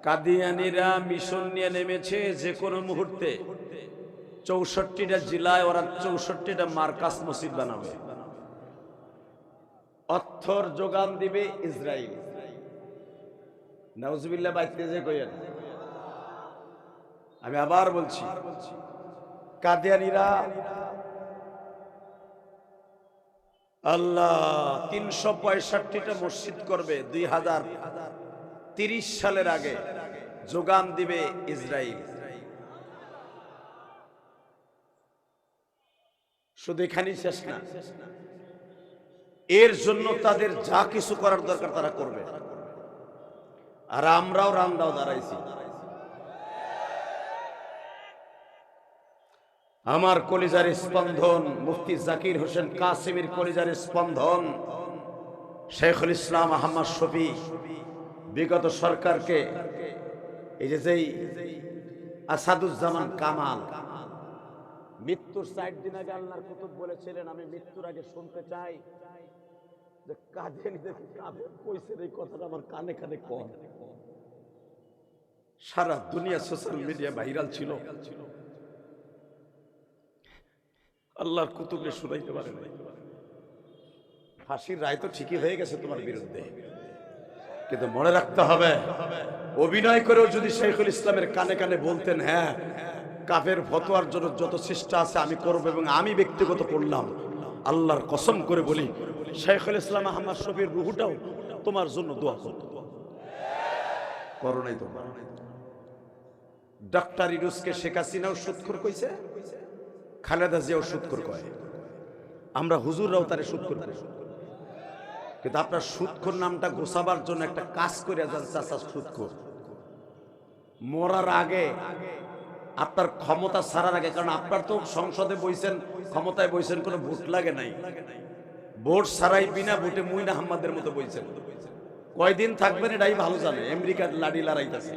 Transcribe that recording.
কাদিয়ানীরা mission নিয়ে নেমেছে যে কোনো মুহূর্তে ৬৪টা জেলায় ওরা ৬৪টা মার্কাজ মসজিদ বানাবে, অর্থর যোগান দিবে ইসরায়েল। নাউজুবিল্লাহ বাইতে যে কইেন। আমি আবার বলছি, কাদিয়ানীরা আল্লাহ ৩৬৫টা মসজিদ করবে ২০৩০ সালের আগে, যোগান দিবে ইসরায়েল। শুধু এখানেই শেষ না, এর জন্য তাদের যা কিছু করার দরকার তারা করবে। আর আমরাও রামদাও দাঁড়াইছি। আমার কলিজার স্পন্দন মুফতি জাকির হোসেন কাসিমের কলিজার স্পন্দন শেখুল ইসলাম আহমদ শফি বিগত সরকারকে এই যে আসাদুজ্জামান কামাল মৃত্যুর ৬০ দিন আগে আল্লাহর কুতুব বলেছিলেন, আমি মৃত্যুর আগে শুনতে চাই যে কাদিয়ানীদেরকে কাফের কইছে, এই কথাটা আমার কানে কানে কম। সারা দুনিয়া সোশ্যাল মিডিয়া ভাইরাল ছিল, আল্লাহর কুতুবকে শুনাইতে পারে না। ফাঁসির রায় তো ঠিকই হয়ে গেছে তোমার বিরুদ্ধে, কিন্তু মনে রাখতে হবে অভিনয় করেও যদি শেখুল ইসলামের কানে কানে বলতেন, হ্যাঁ কাফের ফতোয়ার জন্য যত চেষ্টা আছে আমি করব, এবং আমি ব্যক্তিগত করলাম, আল্লাহর কসম করে বলি শেখুল ইসলাম আহমদ শফির রুহুটাও তোমার জন্য দোয়া করত। করো নাই তোমার। ডক্টর ইউনূসকে শেখ হাসিনাও সুদখোর কইছে, খালেদা জিয়াও সুদখোর কয়, আমরা হুজুররাও তারে সুদখোর করি। কিন্তু আপনার সুদখোর নামটা গোছাবার জন্য একটা কাজ করে যান, চাচা সুদখোর মরার আগে, আপনার ক্ষমতা ছাড়ার আগে, কারণ আপনার তো সংসদে বইছেন, ক্ষমতায় বইছেন, কোনো ভোট লাগে নাই, ভোট ছাড়াই বিনা ভোটে মুইন আহমদের মতো বইছেন। কয়দিন থাকবেন এটাই ভালো জানে, আমেরিকার লাড়ি লড়াইতেছে।